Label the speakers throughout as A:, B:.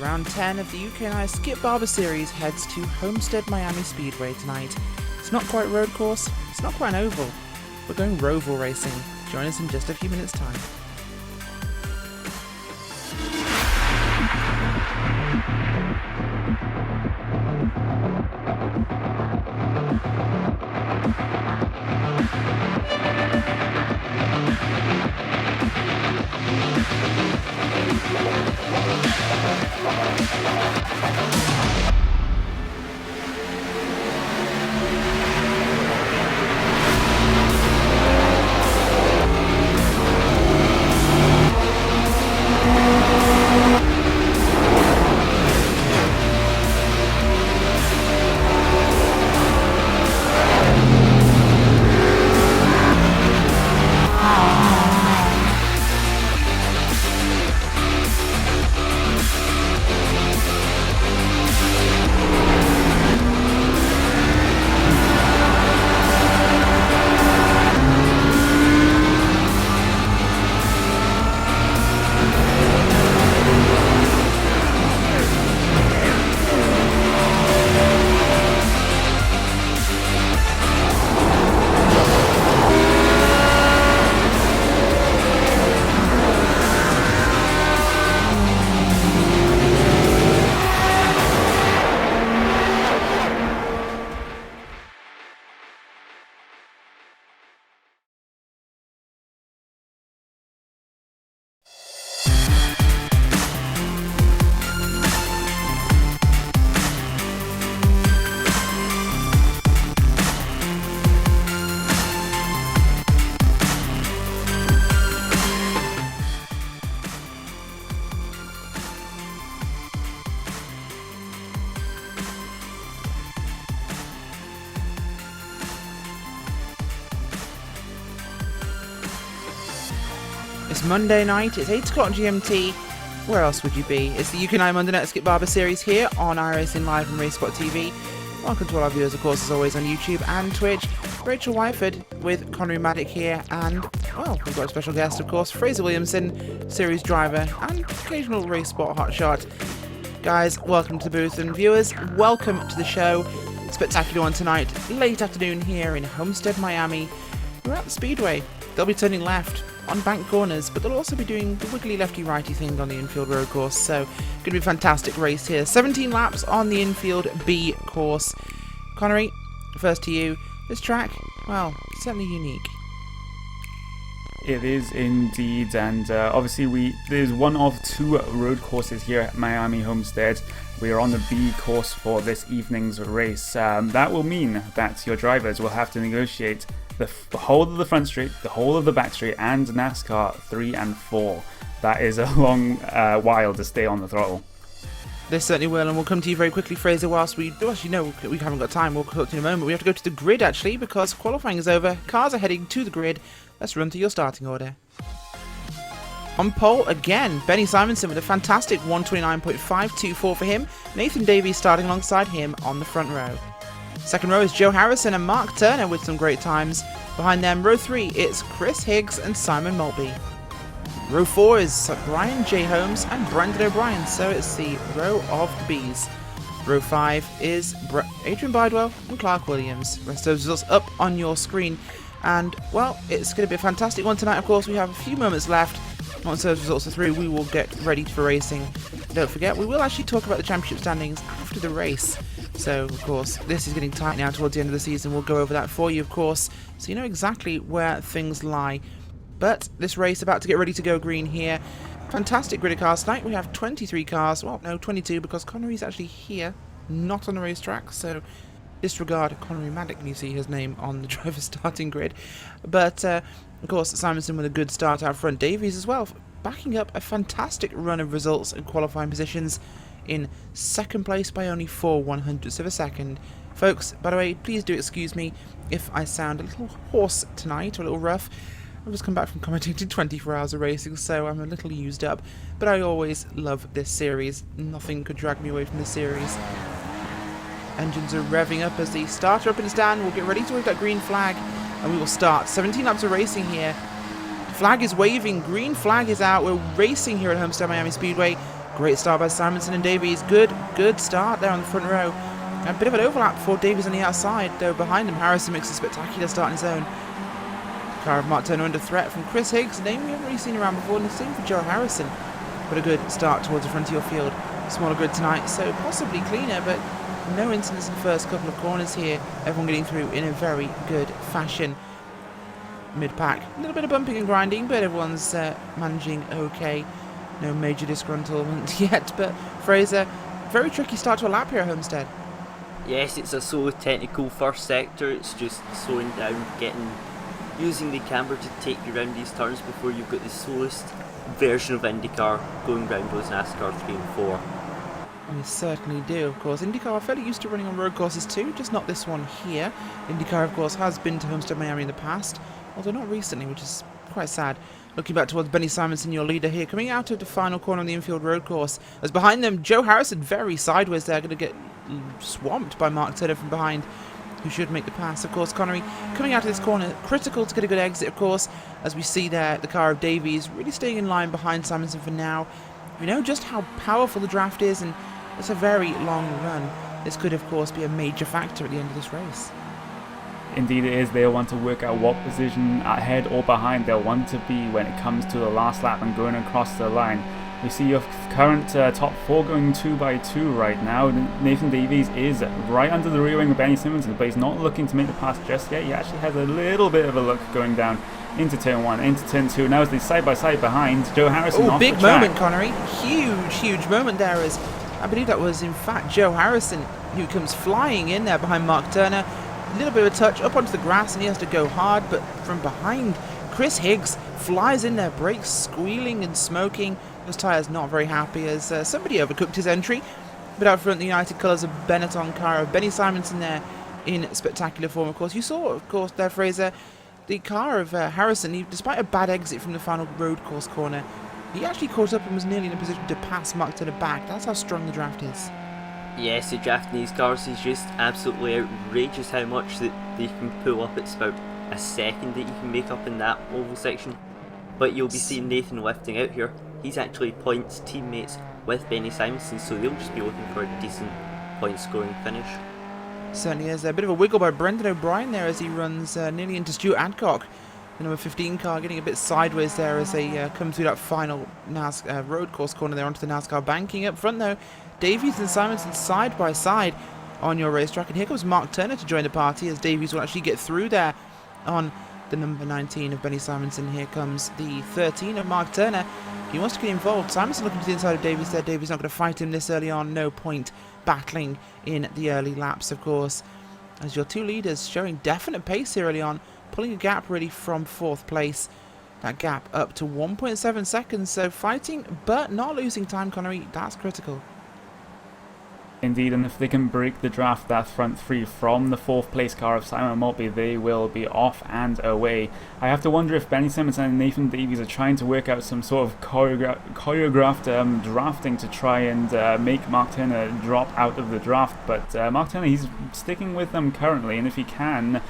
A: Round 10 of the UK&I Skip Barber Series heads to Homestead Miami Speedway tonight. It's not quite road course, it's not quite an oval. We're going roval racing. Join us in just a few minutes' time. It's Monday night, it's 8 o'clock GMT. Where else would you be? It's the UK&I Monday Night Skip Barber Series here on iRacing Live and RaceSpot TV. Welcome to all our viewers, of course, as always, on YouTube and Twitch. Rachel Wyford with Connery Maddock here, and, well, we've got a special guest, of course, Fraser Williamson, series driver, and occasional RaceSpot hotshot. Guys, welcome to the booth, and viewers, welcome to the show. Spectacular one tonight, late afternoon here in Homestead, Miami. We're at the Speedway. They'll be turning left on bank corners, but they'll also be doing the wiggly lefty-righty thing on the infield road course, so going to be a fantastic race here. 17 laps on the infield B course. Connery, first to you. This track, well, certainly unique.
B: It is indeed, and obviously there's one of two road courses here at Miami Homestead. We are on the B course for this evening's race. That will mean that your drivers will have to negotiate the whole of the front straight, the whole of the back straight, and NASCAR 3 and 4. That is a long while to stay on the throttle.
A: This certainly will, and we'll come to you very quickly, Fraser, whilst we haven't got time. We'll talk to you in a moment. We have to go to the grid, actually, because qualifying is over. Cars are heading to the grid. Let's run through your starting order. On pole, again, Benny Simonson with a fantastic 129.524 for him. Nathan Davies starting alongside him on the front row. Second row is Joe Harrison and Mark Turner with some great times. Behind them, row 3, it's Chris Higgs and Simon Maltby. Row 4 is Brian J. Holmes and Brendan O'Brien, so it's the row of the Bs. Row 5 is Adrian Bidwell and Clark Williams. Rest of those results up on your screen. And, well, it's going to be a fantastic one tonight. Of course, we have a few moments left. Once those results are through, we will get ready for racing. Don't forget, we will actually talk about the championship standings after the race. So, of course, this is getting tight now towards the end of the season. We'll go over that for you, of course, so you know exactly where things lie. But this race about to get ready to go green here. Fantastic grid of cars tonight. We have 23 cars. Well, no, 22, because Connery's actually here, not on the racetrack. So disregard Connery Maddock when you see his name on the driver's starting grid. But, of course, Simonson with a good start out front. Davies as well, backing up a fantastic run of results and qualifying positions in second place by only 4/100ths of a second. Folks, by the way, please do excuse me if I sound a little hoarse tonight, or a little rough. I've just come back from commentating 24 hours of racing, so I'm a little used up. But I always love this series. Nothing could drag me away from this series. Engines are revving up as the starter up in the stand. We'll get ready to wave that green flag, and we will start. 17 laps of racing here. Flag is waving. Green flag is out. We're racing here at Homestead Miami Speedway. Great start by Simonson and Davies. Good start there on the front row. A bit of an overlap for Davies on the outside, though behind him Harrison makes a spectacular start on his own. Car of Mark Turner under threat from Chris Higgs, a name we haven't really seen around before, and the same for Joe Harrison. But a good start towards the front of your field. Smaller grid tonight, so possibly cleaner, but no incidents in the first couple of corners here. Everyone getting through in a very good fashion. Mid-pack, a little bit of bumping and grinding, but everyone's managing okay. No major disgruntlement yet, but Fraser, very tricky start to a lap here at Homestead.
C: Yes, it's a solo technical first sector. It's just slowing down, using the camber to take you around these turns before you've got the slowest version of IndyCar going round those NASCAR 3 and 4.
A: We certainly do, of course. IndyCar are fairly used to running on road courses too, just not this one here. IndyCar, of course, has been to Homestead Miami in the past, although not recently, which is quite sad. Looking back towards Benny Simonson, your leader here, coming out of the final corner on the infield road course. As behind them, Joe Harrison very sideways there, going to get swamped by Mark Turner from behind, who should make the pass. Of course, Connery coming out of this corner, critical to get a good exit, of course, as we see there the car of Davies really staying in line behind Simonson for now. We know just how powerful the draft is, and it's a very long run. This could, of course, be a major factor at the end of this race.
B: Indeed it is. They'll want to work out what position ahead or behind they'll want to be when it comes to the last lap and going across the line. We see your current top 4 going 2 by 2 right now. Nathan Davies is right under the rear wing of Benny Simonson, but he's not looking to make the pass just yet. He actually has a little bit of a look going down into turn 1, into turn 2. Now as they side by side behind Joe Harrison off the track.
A: Big moment, Connery. Huge moment there, as I believe that was in fact Joe Harrison who comes flying in there behind Mark Turner. A little bit of a touch up onto the grass and he has to go hard, but from behind Chris Higgs flies in there, brakes squealing and smoking. Those tyres not very happy as somebody overcooked his entry. But out front, the United colours of Benetton car of Benny Simonson there in spectacular form. Of course, you saw, of course, there, Fraser, the car of Harrison, despite a bad exit from the final road course corner, he actually caught up and was nearly in a position to pass Mark to the back. That's how strong the draft is.
C: Yes, the draft in these cars is just absolutely outrageous how much that they can pull up. It's about a second that you can make up in that oval section. But you'll be seeing Nathan lifting out here. He's actually points teammates with Benny Simonson, so they'll just be looking for a decent point scoring finish.
A: Certainly is. A bit of a wiggle by Brendan O'Brien there as he runs nearly into Stuart Adcock. The number 15 car getting a bit sideways there as they come through that final road course corner there onto the NASCAR banking. Up front though, Davies and Simonson side by side on your racetrack, and here comes Mark Turner to join the party as Davies will actually get through there on the number 19 of Benny Simonson. Here comes the 13 of Mark Turner. He wants to get involved. Simonson looking to the inside of Davies there. Davies not going to fight him this early on. No point battling in the early laps, of course, as your two leaders showing definite pace here early on, pulling a gap really from 4th place. That gap up to 1.7 seconds, so fighting but not losing time, Connery. That's critical.
B: Indeed, and if they can break the draft, that front 3 from the 4th place car of Simon Maltby, they will be off and away. I have to wonder if Benny Simonson and Nathan Davies are trying to work out some sort of choreographed drafting to try and make Mark Turner drop out of the draft. But Mark Turner, he's sticking with them currently, and if he can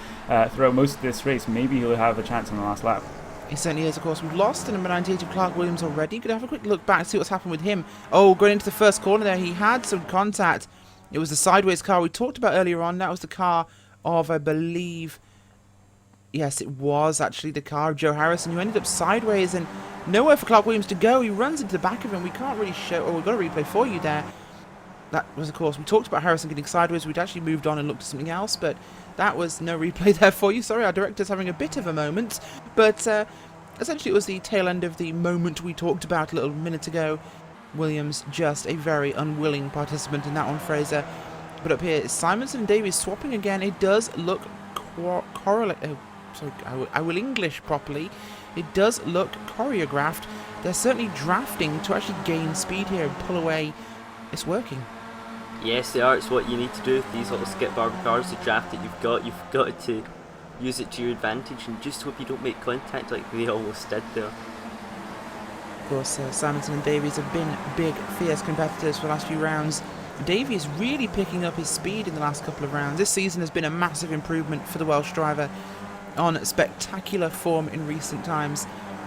B: throughout most of this race, maybe he'll have a chance on the last lap.
A: He certainly is, of course. We've lost the number 98 of Clark Williams already. Gonna have a quick look back, see what's happened with him. Oh, going into the first corner there, he had some contact. It was the sideways car we talked about earlier on. That was the car of, I believe, yes, it was actually the car of Joe Harrison, who ended up sideways and nowhere for Clark Williams to go. He runs into the back of him. We can't really show, or we've got a replay for you there. That was, of course, we talked about Harrison getting sideways. We'd actually moved on and looked at something else, but that was no replay there for you. Sorry, our director's having a bit of a moment. But essentially it was the tail end of the moment we talked about a little minute ago. Williams just a very unwilling participant in that one, Fraser. But up here, Simonson and Davies swapping again. It does look correlate. Oh, sorry, I will English properly. It does look choreographed. They're certainly drafting to actually gain speed here and pull away. It's working.
C: Yes, they are. It's what you need to do with these little skip bar cars. The draft that you've got to use it to your advantage and just hope you don't make contact like they almost did there.
A: Of course, Simonson and Davies have been big, fierce competitors for the last few rounds. Davies really picking up his speed in the last couple of rounds. This season has been a massive improvement for the Welsh driver, on spectacular form in recent times.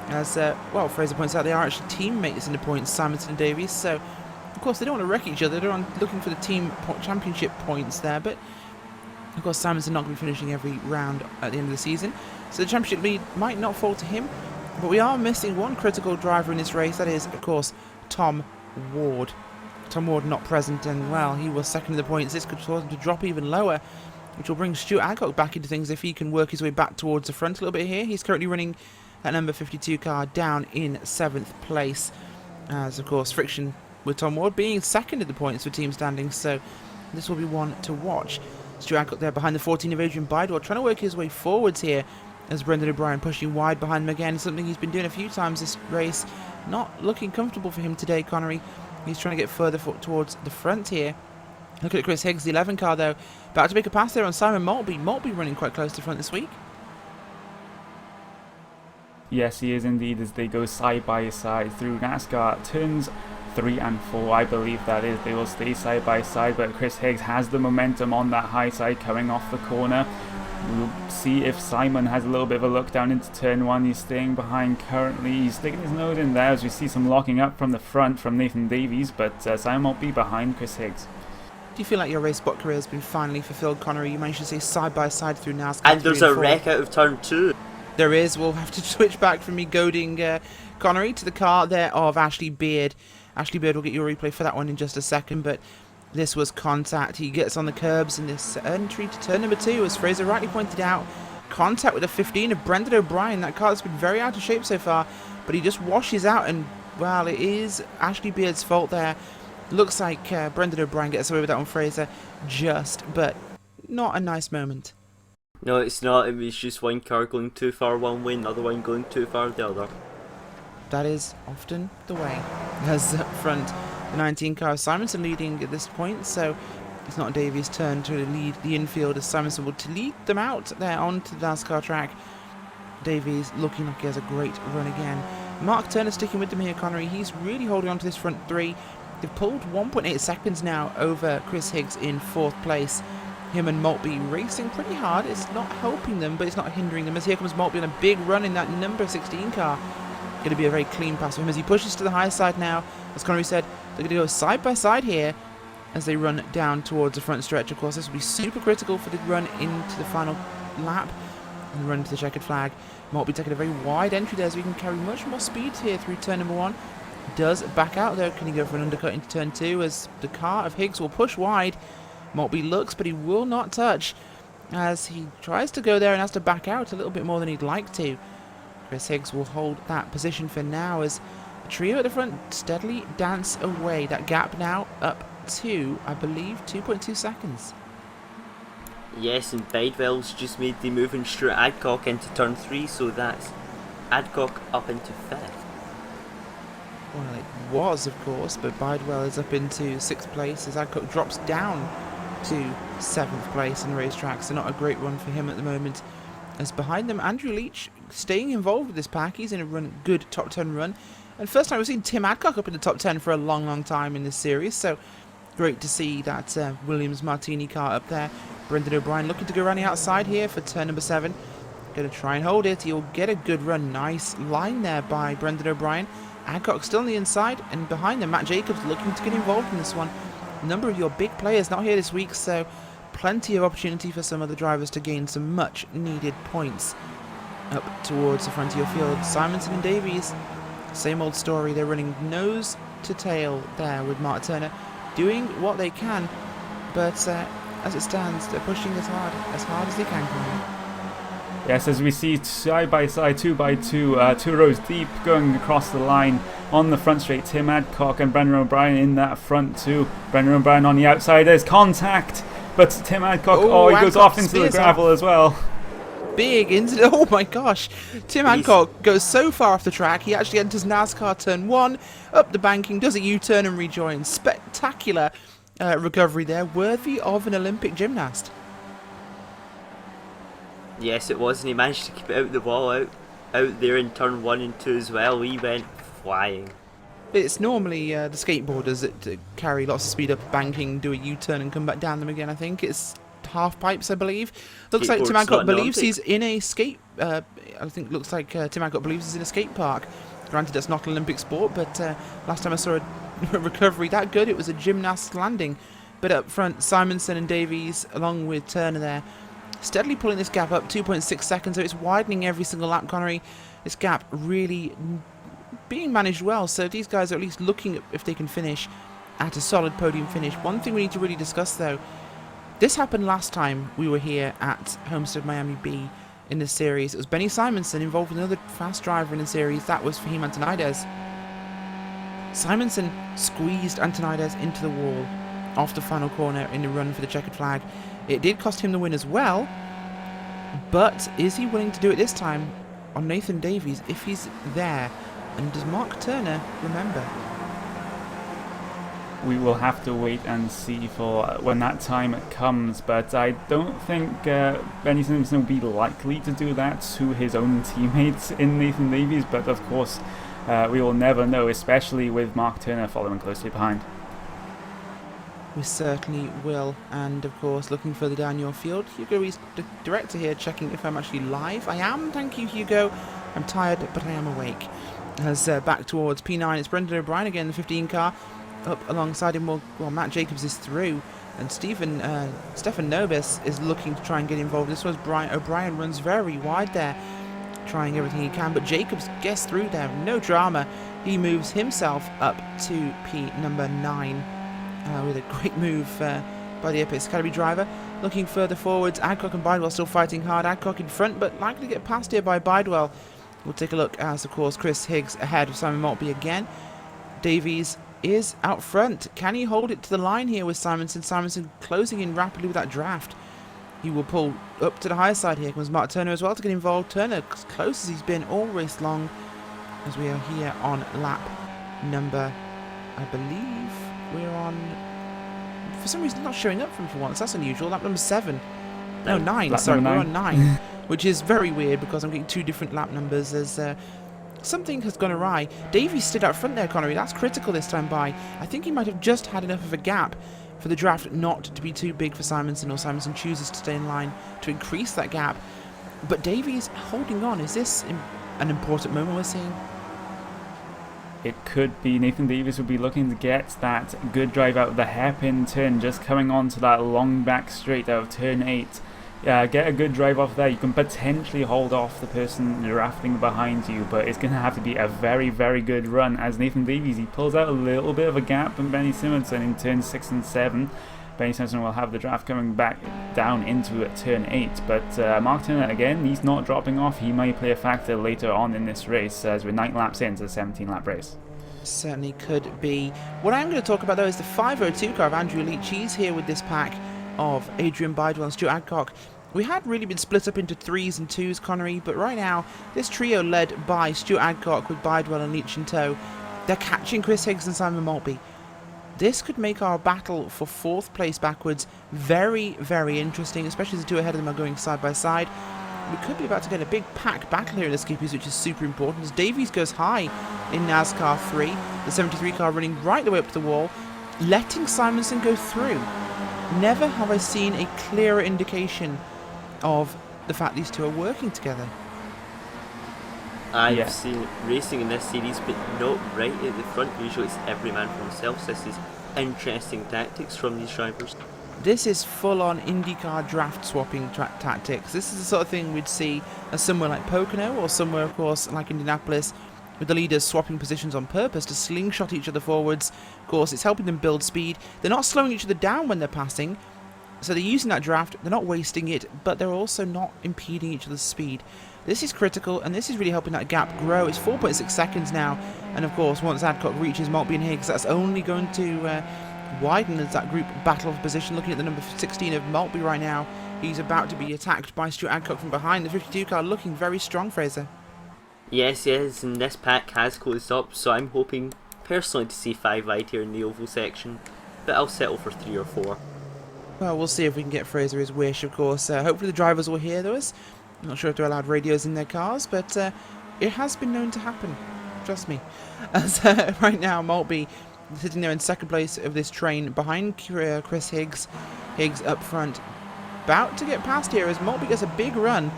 A: As, well, Fraser points out, they are actually teammates in the points, Simonson and Davies, so of course they don't want to wreck each other, they're looking for the team championship points there, but of course Simonson not going to be finishing every round at the end of the season, so the championship lead might not fall to him, but we are missing one critical driver in this race, that is, of course, Tom Ward. Tom Ward not present, and well, he was second in the points. This could cause him to drop even lower, which will bring Stuart Adcock back into things if he can work his way back towards the front a little bit here. He's currently running that number 52 car down in 7th place, as of course Friction with Tom Ward being second in the points for team standings, so this will be one to watch. Stuart Adcock there behind the 14 of Adrian Bidewell, trying to work his way forwards here, as Brendan O'Brien pushing wide behind him again, something he's been doing a few times this race. Not looking comfortable for him today, Connery. He's trying to get further towards the front here. Look at Chris Higgs, the 11 car though, about to make a pass there on Simon Maltby. Maltby running quite close to front this week.
B: Yes, he is indeed, as they go side by side through NASCAR turns 3 and 4, I believe that is. They will stay side by side, but Chris Higgs has the momentum on that high side coming off the corner. We'll see if Simon has a little bit of a look down into turn 1. He's staying behind currently. He's sticking his nose in there as we see some locking up from the front from Nathan Davies, but Simon won't be behind Chris Higgs.
A: Do you feel like your race spot career has been finally fulfilled, Connery? You managed to stay side by side through NASCAR.
C: And there's a wreck out of turn 2.
A: There is. We'll have to switch back from me goading Connery to the car there of Ashley Beard. Ashley Beard will get your replay for that one in just a second, but this was contact. He gets on the curbs in this entry to turn number 2, as Fraser rightly pointed out. Contact with a 15 of Brendan O'Brien. That car has been very out of shape so far, but he just washes out, and well, it is Ashley Beard's fault there. Looks like Brendan O'Brien gets away with that on Fraser, but not a nice moment.
C: No, it's not. It was just one car going too far one way, another one going too far the other.
A: That is often the way. As up front, the 19 car, Simonson leading at this point, so it's not Davies' turn to lead the infield, as Simonson will to lead them out there onto the NASCAR track. Davies looking like he has a great run again. Mark Turner sticking with them here, Connery. He's really holding on to this front 3. They've pulled 1.8 seconds now over Chris Higgs in 4th place. Him and Maltby racing pretty hard. It's not helping them, but it's not hindering them, as here comes Maltby on a big run in that number 16 car. Going to be a very clean pass for him as he pushes to the high side now. As Connery said, they're going to go side by side here as they run down towards the front stretch. Of course, this will be super critical for the run into the final lap and run to the checkered flag. Maltby taking a very wide entry there, so we can carry much more speed here through turn number 1. Does back out though. Can he go for an undercut into turn 2 as the car of Higgs will push wide? Maltby looks, but he will not touch as he tries to go there and has to back out a little bit more than he'd like to. Chris Higgs will hold that position for now as the trio at the front steadily dance away. That gap now up to, I believe, 2.2 seconds.
C: Yes, and Bidewell's just made the move and Stuart Adcock into turn 3, so that's Adcock up into 5th.
A: Well, it was, of course, but Bidewell is up into 6th place as Adcock drops down to 7th place in the racetrack, so not a great run for him at the moment. As behind them, Andrew Leach staying involved with this pack. He's in a good top 10 run, and first time we've seen Tim Adcock up in the top 10 for a long time in this series, so great to see that Williams Martini car up there. Brendan O'Brien looking to go around the outside here for turn number 7. Going to try and hold it. He'll get a good run. Nice line there by Brendan O'Brien. Adcock still on the inside, and behind them, Matt Jacobs looking to get involved in this one. A number of your big players not here this week, so plenty of opportunity for some of the drivers to gain some much needed points. Up towards the front of your field, Simonson and Davies, same old story. They're running nose to tail there with Mark Turner, doing what they can, but as it stands, they're pushing as hard as they can.
B: Yes, as we see side by side, 2 by 2, 2 rows deep going across the line on the front straight. Tim Adcock and Brendan O'Brien in that front too. Brendan O'Brien on the outside. There's contact, but Tim Adcock, he goes off into the gravel as well. Big incident.
A: Oh my gosh. Tim Adcock goes so far off the track, he actually enters NASCAR turn 1, up the banking, does a U-turn and rejoins. Spectacular recovery there, worthy of an Olympic gymnast.
C: Yes, it was, and he managed to keep it out the wall, out there in turn 1 and 2 as well. He went flying.
A: It's normally the skateboarders that carry lots of speed up banking, do a U-turn and come back down them again. I think it's half pipes, I believe. Looks like
C: Skateboard's
A: Tim
C: not
A: Adcock
C: an
A: believes
C: Olympic.
A: he's in a skate. I think looks like Tim Adcock believes he's in a skate park. Granted, that's not an Olympic sport, but last time I saw a recovery that good, it was a gymnast landing. But up front, Simonson and Davies, along with Turner there, steadily pulling this gap up, 2.6 seconds. So it's widening every single lap, Connery. This gap really being managed well. So these guys are at least looking at if they can finish at a solid podium finish. One thing we need to really discuss, though, this happened last time we were here at Homestead Miami B in the series. It was Benny Simonson involved with another fast driver in the series. That was Fahim Antonides. Simonson squeezed Antonides into the wall off the final corner in the run for the checkered flag. It did cost him the win as well, but is he willing to do it this time on Nathan Davies if he's there? And does Mark Turner remember?
B: We will have to wait and see for when that time comes, but I don't think Benny Simpson will be likely to do that to his own teammates in Nathan Davies, but of course we will never know, especially with Mark Turner following closely behind.
A: We certainly will. And of course, looking further down your field, Hugo is the director here, checking if I'm actually live. I am, thank you, Hugo. I'm tired, but I am awake. As back towards P9, it's Brendan O'Brien again, the 15 car. Up alongside him, well, Matt Jacobs is through, and Stefan Nobis is looking to try and get involved. This was O'Brien runs very wide there, trying everything he can, but Jacobs gets through there, no drama. He moves himself up to P number 9 with a great move by the Epic Academy driver. Looking further forwards, Adcock and Bidewell still fighting hard. Adcock in front, but likely to get passed here by Bidewell. We'll take a look as, of course, Chris Higgs ahead of Simon Maltby again. Davies is out front. Can he hold it to the line here with Simonson? Simonson closing in rapidly with that draft. He will pull up to the higher side. Here comes Mark Turner as well to get involved. Turner as close as he's been all race long, as we are here on lap number, I believe we're on, for some reason not showing up for once. That's unusual. Lap number 7. No, 9.
B: Lap
A: Sorry,
B: number
A: we're on 9. Which is very weird because I'm getting 2 different lap numbers as something has gone awry. Davies stood out front there, Connery. That's critical this time by. I think he might have just had enough of a gap for the draft not to be too big for Simonson, or Simonson chooses to stay in line to increase that gap. But Davies holding on. Is this an important moment we're seeing?
B: It could be. Nathan Davies will be looking to get that good drive out of the hairpin turn, just coming onto that long back straight out of turn 8. Get a good drive off there. You can potentially hold off the person drafting behind you, but it's going to have to be a very, very good run as Nathan Davies, he pulls out a little bit of a gap from Benny Simonson in turn 6 and 7. Benny Simonson will have the draft coming back down into turn 8, but Mark Turner, again, he's not dropping off. He might play a factor later on in this race as we're 9 laps into the 17-lap race.
A: Certainly could be. What I'm going to talk about, though, is the 502 car of Andrew Leach. He's here with this pack of Adrian Bidewell and Stuart Adcock. We had really been split up into 3s and 2s, Connery, but right now, this trio led by Stuart Adcock with Bidewell and Leach in tow, they're catching Chris Higgs and Simon Maltby. This could make our battle for 4th place backwards very, very interesting, especially as the 2 ahead of them are going side by side. We could be about to get a big pack battle here in the Skippys, which is super important, as Davies goes high in NASCAR 3, the 73 car running right the way up to the wall, letting Simonson go through. Never have I seen a clearer indication of the fact these 2 are working together.
C: I've seen racing in this series, but not right at the front. Usually it's every man for himself. This is interesting tactics from these drivers.
A: This is full-on IndyCar draft swapping tactics. This is the sort of thing we'd see at somewhere like Pocono, or somewhere, of course, like Indianapolis, with the leaders swapping positions on purpose to slingshot each other forwards. Of course, it's helping them build speed. They're not slowing each other down when they're passing, so they're using that draft, they're not wasting it, but they're also not impeding each other's speed. This is critical, and this is really helping that gap grow. It's 4.6 seconds now, and of course, once Adcock reaches Maltby and Higgs, that's only going to widen as that group battle of position. Looking at the number 16 of Maltby right now, he's about to be attacked by Stuart Adcock from behind. The 52 car looking very strong, Fraser.
C: Yes, and this pack has closed up, so I'm hoping personally to see 5 wide here in the oval section, but I'll settle for 3 or 4.
A: Well, we'll see if we can get Fraser his wish, of course. Hopefully the drivers will hear those. I'm not sure if they're allowed radios in their cars, but it has been known to happen. Trust me. As right now, Maltby sitting there in 2nd place of this train behind Chris Higgs. Higgs up front, about to get past here as Maltby gets a big run,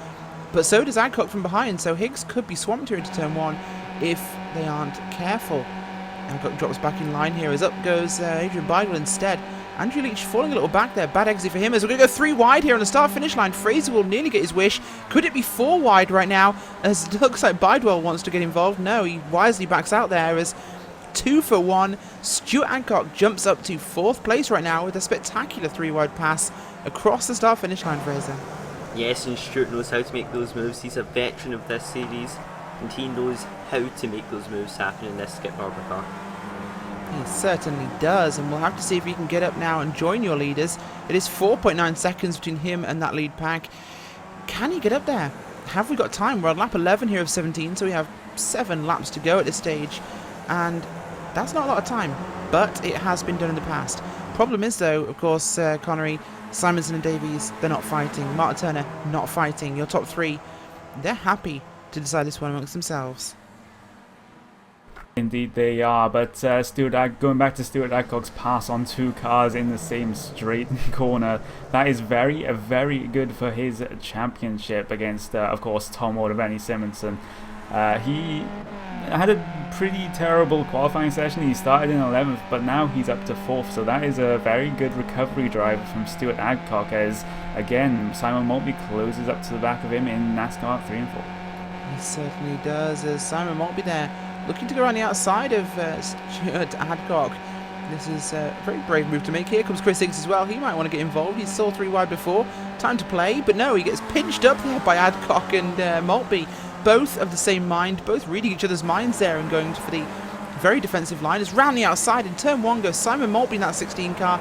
A: but so does Adcock from behind, so Higgs could be swamped here into turn 1 if they aren't careful. Adcock drops back in line here as up goes Adrian Beigel instead. Andrew Leach falling a little back there. Bad exit for him as we're going to go 3 wide here on the start-finish line. Fraser will nearly get his wish. Could it be 4 wide right now? As it looks like Bidwell wants to get involved. No, he wisely backs out there as 2 for 1. Stuart Adcock jumps up to 4th place right now with a spectacular 3 wide pass across the start-finish line, Fraser.
C: Yes, and Stuart knows how to make those moves. He's a veteran of this series, and he knows how to make those moves happen in this Skip Barber car.
A: He certainly does, and we'll have to see if he can get up now and join your leaders. It is 4.9 seconds between him and that lead pack. Can he get up there? Have we got time? We're on lap 11 here of 17, so we have 7 laps to go at this stage, and that's not a lot of time, but it has been done in the past. Problem is, though, of course, Connery, Simonson and Davies, they're not fighting. Martin Turner, not fighting. Your top 3, they're happy to decide this one amongst themselves.
B: Indeed they are, but going back to Stuart Adcock's pass on 2 cars in the same straight corner, that is very good for his championship against, of course, Tom Ward and Benny Simonson. He had a pretty terrible qualifying session. He started in 11th, but now he's up to 4th, so that is a very good recovery drive from Stuart Adcock as, again, Simon Maltby closes up to the back of him in NASCAR 3 and 4.
A: He certainly does, as Simon Maltby there looking to go around the outside of Stuart Adcock. This is a very brave move to make. Here comes Chris Higgs as well. He might want to get involved. He saw 3 wide before. Time to play, but no, he gets pinched up there by Adcock and Maltby. Both of the same mind, both reading each other's minds there and going for the very defensive line. It's round the outside. In turn 1 goes Simon Maltby in that 16 car.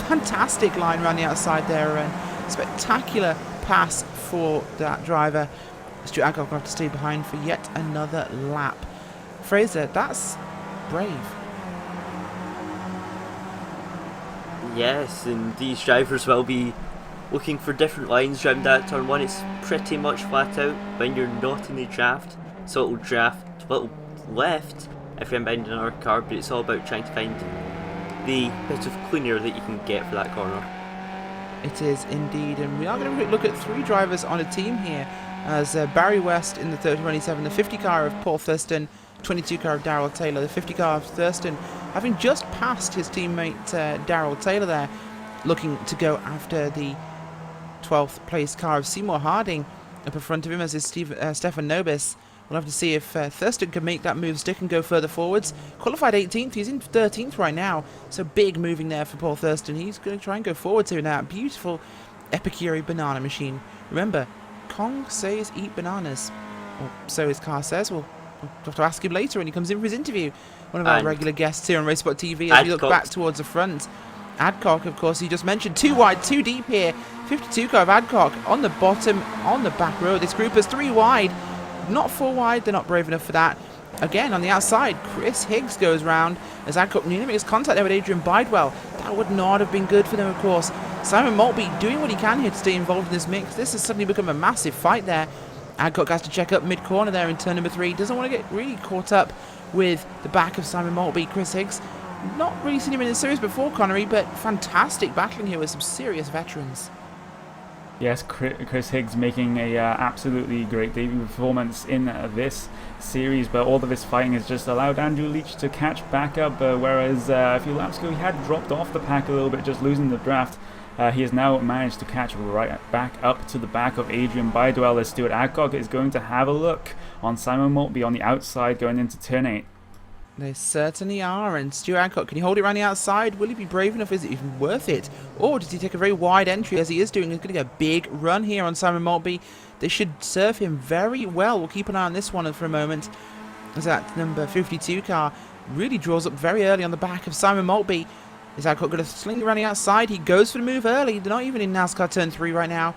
A: Fantastic line round the outside there, and spectacular pass for that driver. Stuart Adcock will have to stay behind for yet another lap. Fraser, that's brave.
C: Yes, and these drivers will be looking for different lines around that turn 1. It's pretty much flat out when you're not in the draft, so it'll draft a little left if you're behind another car, but it's all about trying to find the bit of cleaner that you can get for that corner.
A: It is indeed, and we are going to look at 3 drivers on a team here, as Barry West in the 3027, the 50 car of Paul Thurston, 22 car of Darrell Taylor, the 50 car of Thurston, having just passed his teammate Darrell Taylor there, looking to go after the 12th place car of Seymour Harding. Up in front of him as is Stefan Nobis. We'll have to see if Thurston can make that move stick and go further forwards. Qualified 18th, he's in 13th right now, so big moving there for Paul Thurston. He's going to try and go forwards here in that beautiful Epicure banana machine. Remember, Kong says eat bananas, or so his car says. We'll have to ask him later when he comes in for his interview. One of our regular guests here on RaceSpot TV as we look back towards the front. Adcock, of course, he just mentioned 2 wide, 2 deep here. 52 car of Adcock on the bottom, on the back row. This group is 3 wide, not 4 wide. They're not brave enough for that. Again, on the outside, Chris Higgs goes round as Adcock nearly makes contact there with Adrian Bidwell. That would not have been good for them, of course. Simon Maltby doing what he can here to stay involved in this mix. This has suddenly become a massive fight there. Adcock has to check up mid-corner there in turn number 3. Doesn't want to get really caught up with the back of Simon Maltby. Chris Higgs, not really seen him in the series before, Connery, but fantastic battling here with some serious veterans.
B: Yes, Chris Higgs making a absolutely great debut performance in this series, but all of this fighting has just allowed Andrew Leach to catch back up, whereas a few laps ago he had dropped off the pack a little bit, just losing the draft. He has now managed to catch right back up to the back of Adrian Bidwell as Stuart Adcock is going to have a look on Simon Maltby on the outside going into turn 8.
A: They certainly are, and Stuart Adcock, can he hold it around the outside? Will he be brave enough? Is it even worth it? Or does he take a very wide entry as he is doing? He's going to get a big run here on Simon Maltby. This should serve him very well. We'll keep an eye on this one for a moment, as that number 52 car really draws up very early on the back of Simon Maltby. Is Adcock going to sling around the outside? He goes for the move early. They're not even in NASCAR turn 3 right now.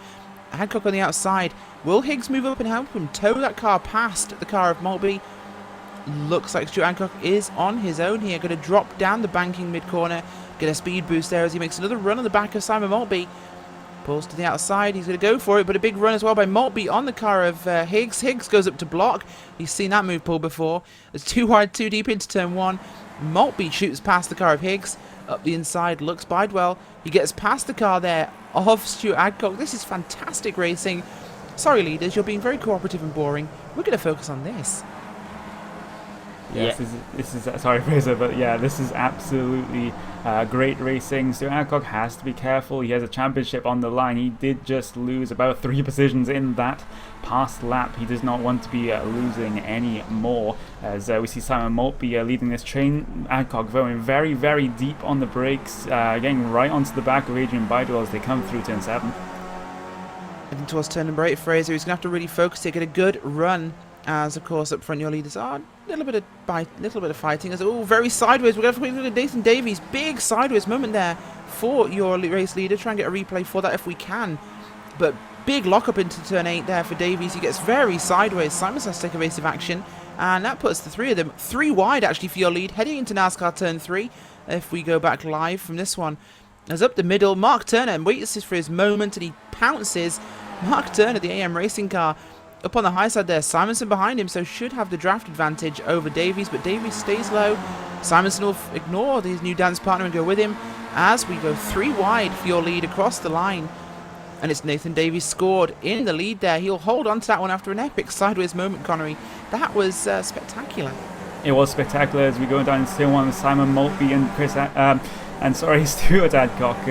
A: Adcock on the outside. Will Higgs move up and help him tow that car past the car of Maltby? Looks like Stuart Adcock is on his own here. Going to drop down the banking mid-corner. Get a speed boost there as he makes another run on the back of Simon Maltby. Pulls to the outside. He's going to go for it, but a big run as well by Maltby on the car of Higgs. Higgs goes up to block. He's seen that move pull before. It's 2 wide, 2 deep into turn 1. Maltby shoots past the car of Higgs. Up the inside, looks Bidewell. He gets past the car there of Stuart Adcock. This is fantastic racing. Sorry, leaders, you're being very cooperative and boring. We're going to focus on this.
B: Yes, this is sorry, Fraser, but yeah, this is absolutely great racing. Stuart Adcock has to be careful. He has a championship on the line. He did just lose about 3 positions in that past lap. He does not want to be losing any more. As we see Simon Maltby leading this train. Adcock going very, very deep on the brakes, getting right onto the back of Adrian Bidewell as they come through turn 7.
A: Heading towards turn number 8, Fraser. He's going to have to really focus here, get a good run. As of course up front your leaders are a little bit of fighting. As very sideways. We're going to have to look at Nathan Davies. Big sideways moment there for your race leader. Try and get a replay for that if we can. But big lock up into turn 8 there for Davies. He gets very sideways. Simons has to take evasive action, and that puts the 3 of them 3 wide actually for your lead heading into NASCAR turn 3. If we go back live from this one, as up the middle, Mark Turner waits for his moment and he pounces. Mark Turner, the AM racing car. Up on the high side there, Simonson behind him, so should have the draft advantage over Davies, but Davies stays low. Simonson will ignore his new dance partner and go with him as we go 3 wide for your lead across the line. And it's Nathan Davies scored in the lead there. He'll hold on to that one after an epic sideways moment, Connery. That was spectacular.
B: It was spectacular as we go down into turn 1 with Simon Maltby and Stuart Adcock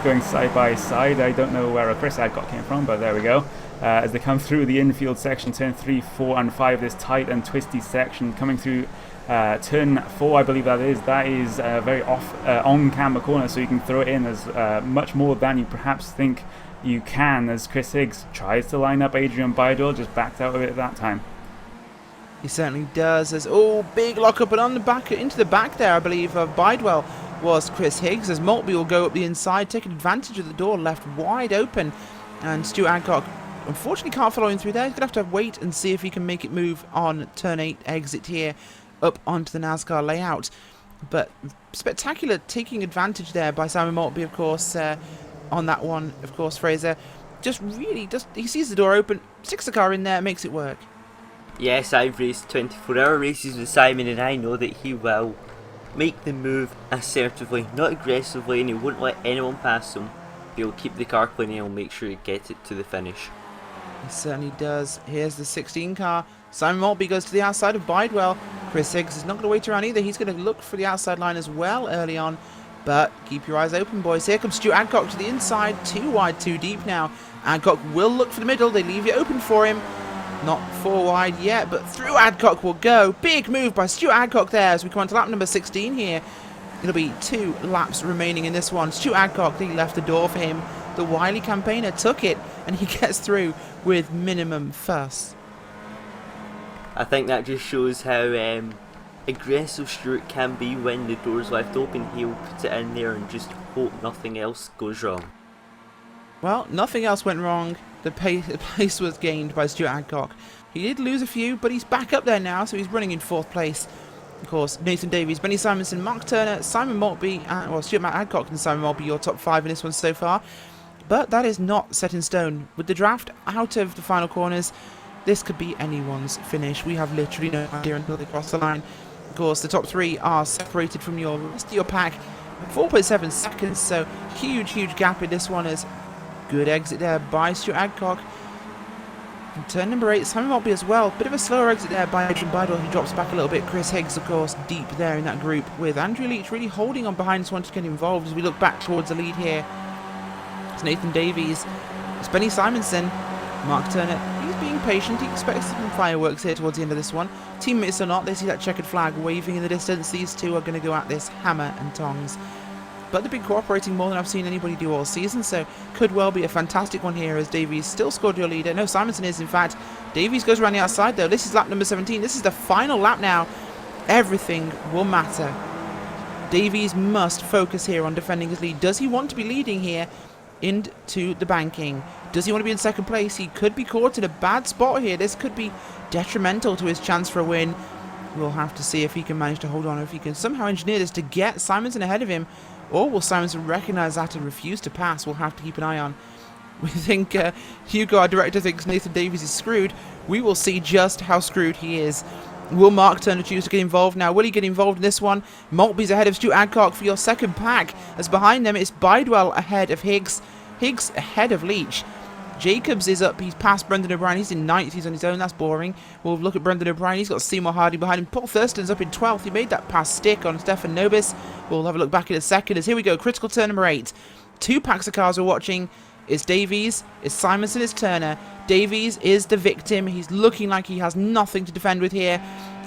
B: going side by side. I don't know where Chris Adcock came from, but there we go. As they come through the infield section, turn 3, 4 and 5, this tight and twisty section coming through turn 4, I believe that is a very on-camber corner, so you can throw it in as much more than you perhaps think you can, as Chris Higgs tries to line up Adrian Bidewell, just backed out of it at that time.
A: He certainly does. As big lock up and on the back into the back there, I believe, of Bidewell was Chris Higgs, as Maltby will go up the inside, taking advantage of the door left wide open, and Stuart Adcock unfortunately can't follow him through there. He's going to have to wait and see if he can make it move on turn 8 exit here up onto the NASCAR layout. But spectacular taking advantage there by Simon Maltby, of course, on that one, of course, Fraser. He sees the door open, sticks the car in there, makes it work.
C: Yes, I've raced 24-hour races with Simon and I know that he will make the move assertively, not aggressively, and he won't let anyone pass him. He'll keep the car clean and he'll make sure he gets it to the finish.
A: He certainly does. Here's the 16 car. Simon Maltby goes to the outside of Bidewell. Chris Higgs is not going to wait around either. He's going to look for the outside line as well early on. But keep your eyes open, boys. Here comes Stuart Adcock to the inside. 2 wide, 2 deep now. Adcock will look for the middle. They leave it open for him. Not 4 wide yet, but through Adcock will go. Big move by Stuart Adcock there as we come on to lap number 16 here. It'll be 2 laps remaining in this one. Stuart Adcock, he left the door for him. The wily campaigner took it, and he gets through with minimum fuss.
C: I think that just shows how aggressive Stuart can be when the door's left open. He'll put it in there and just hope nothing else goes wrong.
A: Well, nothing else went wrong. The place was gained by Stuart Adcock. He did lose a few, but he's back up there now, so he's running in 4th place. Of course, Nathan Davies, Benny Simonson, Mark Turner, Simon Maltby, Stuart Adcock and Simon Maltby, your top 5 in this one so far. But that is not set in stone. With the draft out of the final corners, this could be anyone's finish. We have literally no idea until they cross the line. Of course, the top 3 are separated from the rest of your pack. 4.7 seconds, so huge gap in this one. Is good exit there by Stuart Adcock. And turn number 8, Simon Maltby as well. Bit of a slower exit there by Adrian Bidewell, who drops back a little bit. Chris Higgs, of course, deep there in that group, with Andrew Leach really holding on behind this one to get involved as we look back towards the lead here. It's Nathan Davies, it's Benny Simonson, Mark Turner. He's being patient. He expects some fireworks here towards the end of this one. Teammates or not, they see that checkered flag waving in the distance. These two are going to go at this hammer and tongs. But they've been cooperating more than I've seen anybody do all season, so could well be a fantastic one here as Davies still scored your leader. No, Simonson is, in fact. Davies goes around the outside, though. This is lap number 17. This is the final lap now. Everything will matter. Davies must focus here on defending his lead. Does he want to be leading here into the banking? Does he want to be in 2nd place? He could be caught in a bad spot here. This could be detrimental to his chance for a win. We'll have to see if he can manage to hold on, or if he can somehow engineer this to get Simonson ahead of him. Or will Simonson recognise that and refuse to pass? We'll have to keep an eye on. We think Hugo, our director, thinks Nathan Davies is screwed. We will see just how screwed he is Will Mark Turner choose to get involved now? Will he get involved in this one? Maltby's ahead of Stu Adcock for your second pack, as behind them it's Bidwell ahead of Higgs. Higgs ahead of Leach. Jacobs is up. He's past Brendan O'Brien. He's in 9th. He's on his own. That's boring. We'll look at Brendan O'Brien. He's got Seymour Hardy behind him. Paul Thurston's up in 12th. He made that pass stick on Stefan Nobis. We'll have a look back in a second. As here we go. Critical turn number 8. 2 packs of cars we're watching. It's Davies. It's Simonson. It's Turner. Davies is the victim. He's looking like he has nothing to defend with here.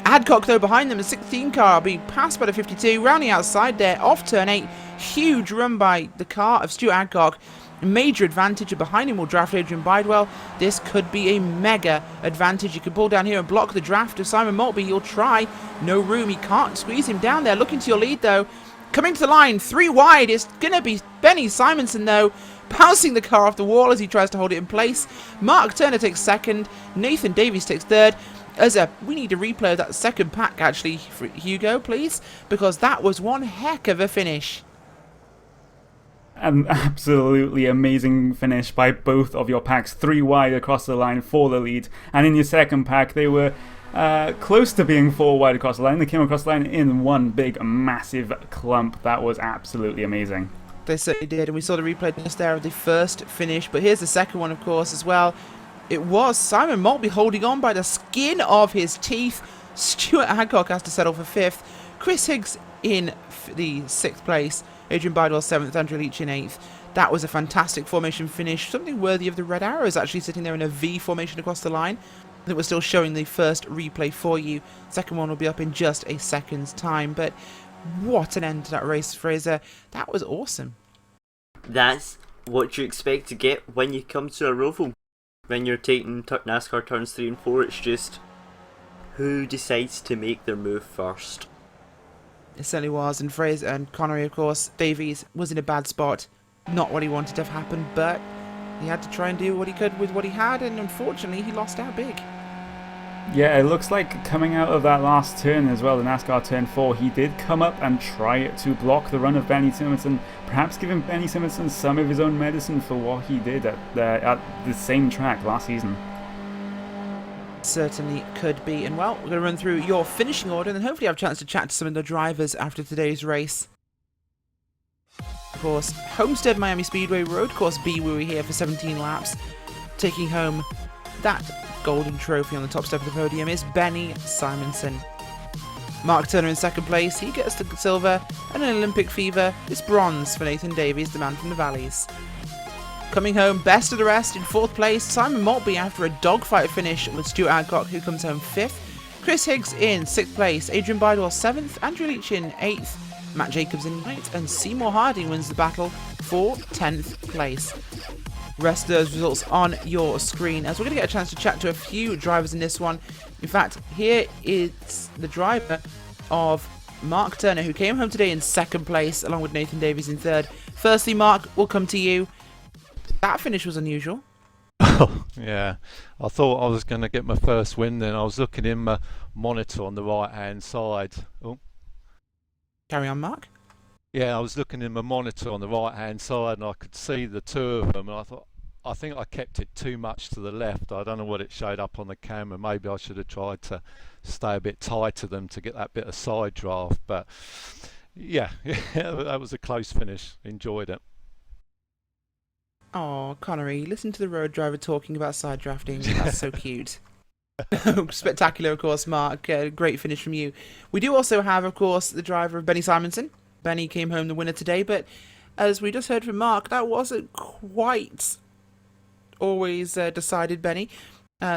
A: Adcock, though, behind them. The 16 car being passed by the 52. Rounding outside there. Off turn 8. Huge run by the car of Stuart Adcock. Major advantage, and behind him will draft Adrian Bidwell. This could be a mega advantage. You can pull down here and block the draft of Simon Maltby. He'll try. No room. He can't squeeze him down there. Looking to your lead, though. Coming to the line, 3 wide. It's going to be Benny Simonson, though. Bouncing the car off the wall as he tries to hold it in place. Mark Turner takes second. Nathan Davies takes third. We need a replay of that second pack, actually, for Hugo, please. Because that was one heck of a finish.
B: An absolutely amazing finish by both of your packs. 3 wide across the line for the lead. And in your second pack, they were close to being 4 wide across the line. They came across the line in one big, massive clump. That was absolutely amazing.
A: They certainly did. And we saw the replay just there of the first finish. But here's the second one, of course, as well. It was Simon Maltby holding on by the skin of his teeth. Stuart Adcock has to settle for 5th. Chris Higgs in the 6th place. Adrian Bidwell 7th, Andrew Leach in 8th. That was a fantastic formation finish. Something worthy of the red arrows, actually sitting there in a V formation across the line. I think we're still showing the first replay for you. Second one will be up in just a second's time. But what an end to that race, Fraser. That was awesome.
C: That's what you expect to get when you come to a Roval. When you're taking NASCAR turns 3 and 4, it's just who decides to make their move first.
A: It certainly was, and Fraser and Connery, of course. Davies was in a bad spot. Not what he wanted to have happened, but he had to try and do what he could with what he had, and unfortunately he lost out big.
B: Yeah, it looks like coming out of that last turn as well, the NASCAR turn 4, he did come up and try to block the run of Benny Simonson, perhaps giving Benny Simonson some of his own medicine for what he did at the same track last season.
A: Certainly could be. And well, we're going to run through your finishing order and then hopefully have a chance to chat to some of the drivers after today's race. Of course, Homestead Miami Speedway Road Course B, we were here for 17 laps. Taking home that golden trophy on the top step of the podium is Benny Simonson. Mark Turner in second place, he gets the silver, and an Olympic fever, it's bronze for Nathan Davies, the man from the valleys. Coming home best of the rest in 4th place, Simon Maltby after a dogfight finish with Stuart Adcock, who comes home 5th. Chris Higgs in 6th place, Adrian Bidwell 7th, Andrew Leach in 8th, Matt Jacobs in 9th, and Seymour Hardy wins the battle for 10th place. Rest of those results on your screen, as we're going to get a chance to chat to a few drivers in this one. In fact, here is the driver of Mark Turner, who came home today in 2nd place, along with Nathan Davies in 3rd. Firstly, Mark, we'll come to you. That finish was unusual.
D: Oh, yeah. I thought I was going to get my first win then. I was looking in my monitor on the right-hand side. Oh.
A: Carry on, Mark.
D: Yeah, I was looking in my monitor on the right-hand side and I could see the 2 of them. And I thought, I think I kept it too much to the left. I don't know what it showed up on the camera. Maybe I should have tried to stay a bit tight to them to get that bit of side draft. But yeah, that was a close finish. Enjoyed it.
A: Oh, Connery, listen to the road driver talking about side drafting. That's so cute. Spectacular, of course, Mark. Great finish from you. We do also have, of course, the driver of Benny Simonson. Benny came home the winner today, but as we just heard from Mark, that wasn't quite always decided, Benny.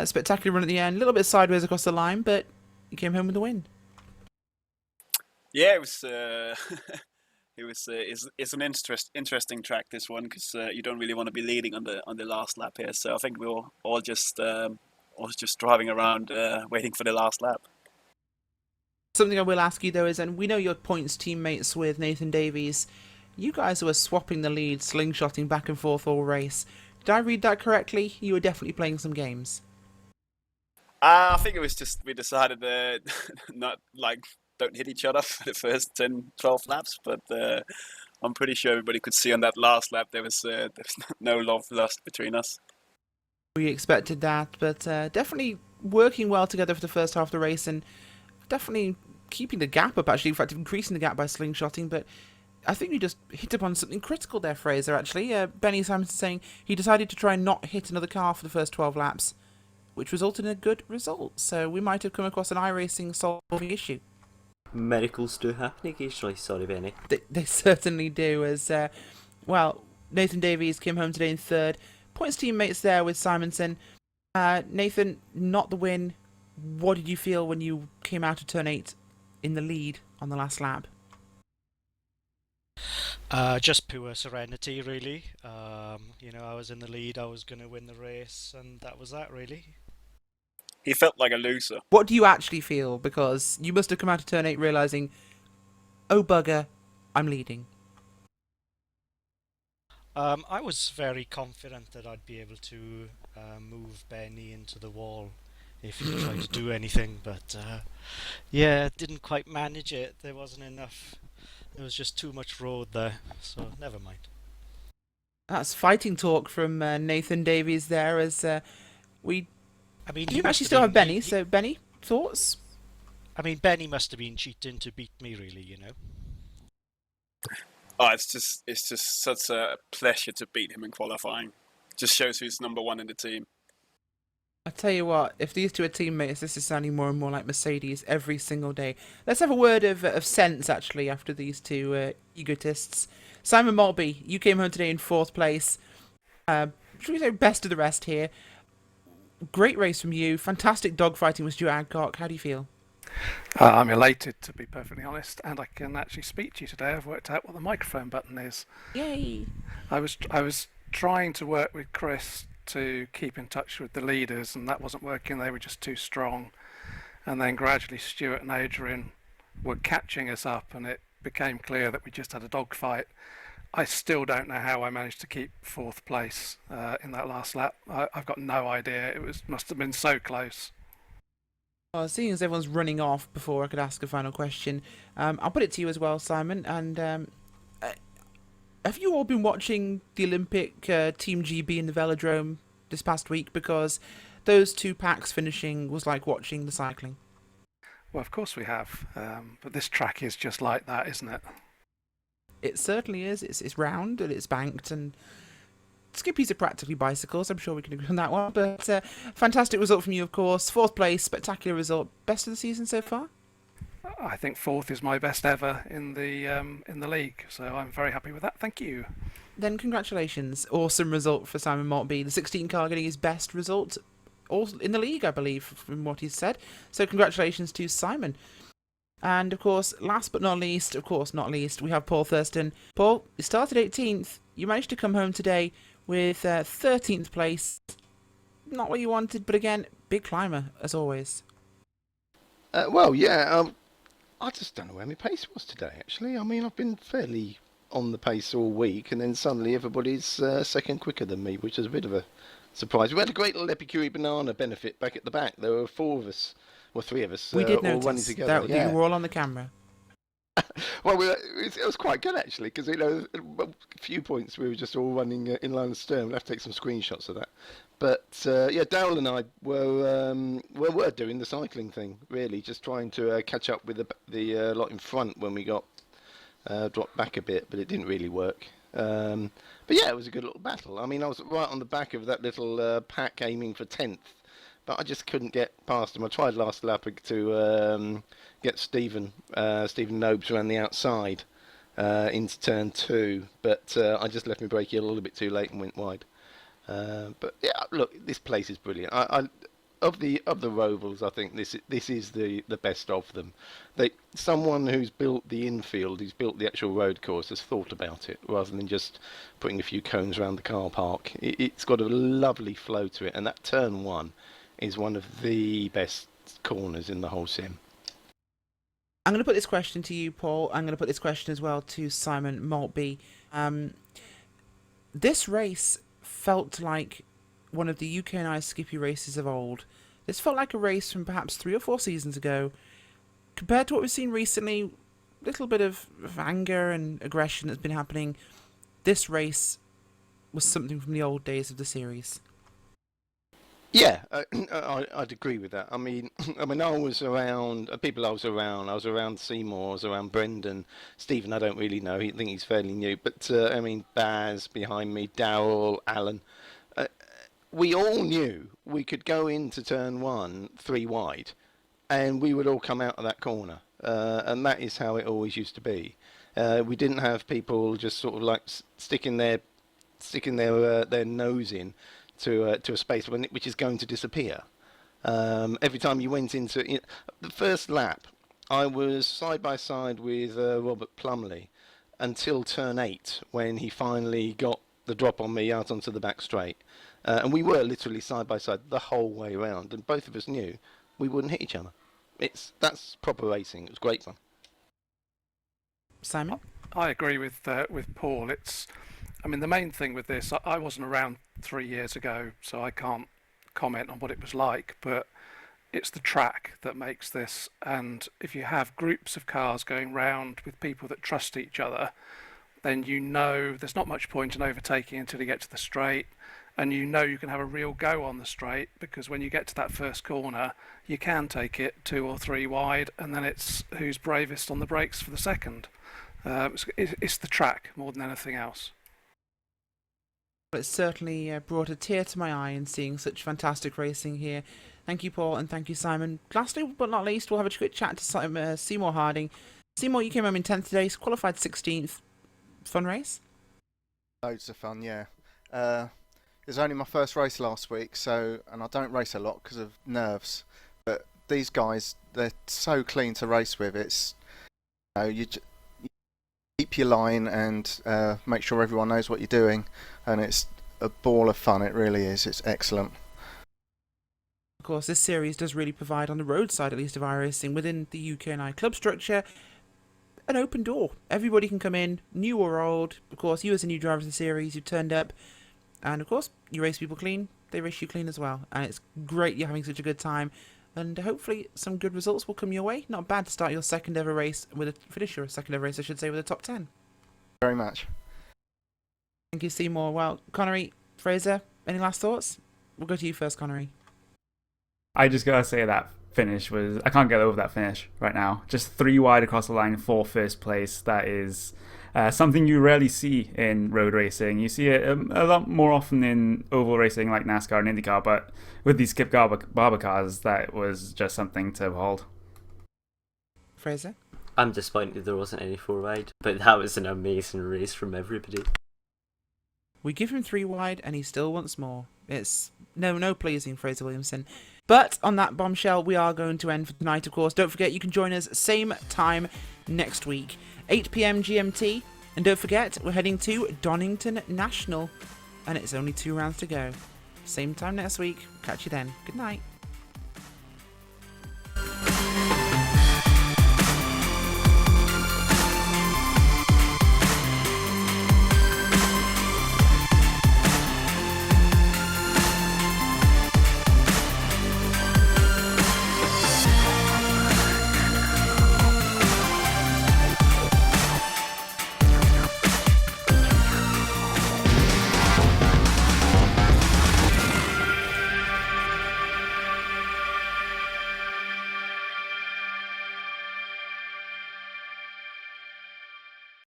A: Spectacular run at the end, a little bit sideways across the line, but he came home with the win.
E: Yeah, it was. It's an interesting track, this one, because you don't really want to be leading on the last lap here. So I think we were all just driving around waiting for the last lap.
A: Something I will ask you though is, and we know your points teammates with Nathan Davies, you guys were swapping the lead, slingshotting back and forth all race. Did I read that correctly? You were definitely playing some games.
E: I think it was just we decided not don't hit each other for the first 10, 12 laps, but I'm pretty sure everybody could see on that last lap there was no love lost between us.
A: We expected that, but definitely working well together for the first half of the race, and definitely keeping the gap up, actually. In fact, increasing the gap by slingshotting, but I think you just hit upon something critical there, Fraser, actually. Benny Simonson saying he decided to try and not hit another car for the first 12 laps, which resulted in a good result. So we might have come across an iRacing solving issue.
C: Miracles do happen occasionally, sorry Benny.
A: They certainly do, as, well, Nathan Davies came home today in third. Points teammates there with Simonson. Nathan, not the win. What did you feel when you came out of turn 8 in the lead on the last lap?
F: Just pure serenity, really. I was in the lead, I was going to win the race, and that was that, really.
E: He felt like a loser.
A: What do you actually feel? Because you must have come out of turn 8 realising, oh bugger, I'm leading.
F: I was very confident that I'd be able to move Benny into the wall if he tried to do anything, but didn't quite manage it. There wasn't enough. There was just too much road there, so never mind.
A: That's fighting talk from Nathan Davies there, as we...
F: I mean,
A: you actually still have Benny, so Benny, thoughts?
F: I mean, Benny must have been cheating to beat me, really,
E: Oh, it's just such a pleasure to beat him in qualifying. Just shows who's number one in the team.
A: I tell you what, if these two are teammates, this is sounding more and more like Mercedes every single day. Let's have a word of sense, actually, after these two egotists. Simon Maltby, you came home today in 4th place. Should we say best of the rest here? Great race from you. Fantastic dogfighting with Stuart Adcock. How do you feel?
G: I'm elated, to be perfectly honest, and I can actually speak to you today. I've worked out what the microphone button is.
A: Yay!
G: I was trying to work with Chris to keep in touch with the leaders, and that wasn't working. They were just too strong. And then gradually Stuart and Adrian were catching us up, and it became clear that we just had a dogfight. I still don't know how I managed to keep 4th place in that last lap. I've got no idea. Must have been so close.
A: Well, seeing as everyone's running off before I could ask a final question, I'll put it to you as well, Simon. And have you all been watching the Olympic Team GB in the velodrome this past week? Because those two packs finishing was like watching the cycling.
G: Well, of course we have. But this track is just like that, isn't it?
A: It certainly is. It's round and it's banked, and Skippys are practically bicycles. I'm sure we can agree on that one. But fantastic result from you, of course. 4th place, spectacular result. Best of the season so far?
G: I think 4th is my best ever in the league, so I'm very happy with that. Thank you.
A: Then congratulations. Awesome result for Simon Maltby. The 16 car getting his best result all in the league, I believe, from what he's said. So congratulations to Simon. And, of course, last but not least, we have Paul Thurston. Paul, you started 18th. You managed to come home today with 13th place. Not what you wanted, but again, big climber, as always.
H: I just don't know where my pace was today, actually. I mean, I've been fairly on the pace all week, and then suddenly everybody's second quicker than me, which is a bit of a surprise. We had a great little Epicure banana benefit back at the back. There were 4 of us. Well, 3 of us
A: We did
H: all
A: notice
H: running together.
A: that you were all on the camera.
H: Well, it was quite good, actually, because, at a few points we were just all running in line stern. We'll have to take some screenshots of that. But, Daryl and I were doing the cycling thing, really, just trying to catch up with the lot in front when we got dropped back a bit, but it didn't really work. But, yeah, it was a good little battle. I mean, I was right on the back of that little pack aiming for 10th. But I just couldn't get past him. I tried last lap to get Stephen Nobes around the outside into turn 2, but I just left my brake a little bit too late and went wide. But yeah, look, this place is brilliant. Of the Rovals, I think this is the best of them. Someone who's built the infield, who's built the actual road course, has thought about it rather than just putting a few cones around the car park. It's got a lovely flow to it, and that turn 1 is one of the best corners in the whole sim.
A: I'm going to put this question to you, Paul. I'm going to put this question as well to Simon Maltby. This race felt like one of the UK&I Skippy races of old. This felt like a race from perhaps 3 or 4 seasons ago. Compared to what we've seen recently, a little bit of anger and aggression that's been happening. This race was something from the old days of the series.
H: Yeah, I'd agree with that. I mean, I was around people. I was around Seymour. I was around Brendan, Stephen. I don't really know. I think he's fairly new. But I mean, Baz behind me, Darryl, Alan. Uh, we all knew we could go into turn one 3 wide, and we would all come out of that corner. And that is how it always used to be. We didn't have people just sort of like sticking their nose in to a space which is going to disappear. Every time you went into the first lap, I was side by side with Robert Plumley until turn 8 when he finally got the drop on me out onto the back straight. And we were literally side by side the whole way around, and both of us knew we wouldn't hit each other. That's proper racing. It was great fun.
A: Simon?
G: I agree with Paul. I mean, the main thing with this, I wasn't around 3 years ago, so I can't comment on what it was like, but it's the track that makes this. And if you have groups of cars going round with people that trust each other, then you know there's not much point in overtaking until you get to the straight, and you know you can have a real go on the straight, because when you get to that first corner, you can take it 2 or 3 wide, and then it's who's bravest on the brakes for the second. It's the track more than anything else.
A: It's certainly brought a tear to my eye in seeing such fantastic racing here. Thank you, Paul, and thank you, Simon. Lastly, but not least, we'll have a quick chat to Seymour Harding. Seymour, you came home in 10th today, qualified 16th. Fun race?
I: Loads of fun, yeah. It was only my first race last week, and I don't race a lot because of nerves. But these guys, they're so clean to race with. It's you keep your line and make sure everyone knows what you're doing, and it's a ball of fun. It really is. It's excellent.
A: Of course, this series does really provide, on the road side at least of iRacing, within the UK&I club structure, an open door. Everybody can come in, new or old. Of course, you as a new driver of the series, you've turned up, and of course, you race people clean, they race you clean as well. And it's great you're having such a good time, and hopefully some good results will come your way. Not bad to start your second ever race, finish your second ever race, I should say, with a top 10.
I: Very much.
A: Thank you, Seymour. Well, Connery, Fraser, any last thoughts? We'll go to you first, Connery.
B: I just gotta say that finish I can't get over that finish right now. Just 3 wide across the line for first place. That is something you rarely see in road racing. You see it a lot more often in oval racing like NASCAR and IndyCar, but with these Skip Barber cars, that was just something to behold.
A: Fraser?
C: I'm disappointed there wasn't any 4 wide, but that was an amazing race from everybody.
A: We give him 3 wide and he still wants more. It's no pleasing, Fraser Williamson. But on that bombshell, we are going to end for tonight, of course. Don't forget, you can join us same time next week, 8 PM GMT. And don't forget, we're heading to Donington National. And it's only 2 rounds to go. Same time next week. Catch you then. Good night.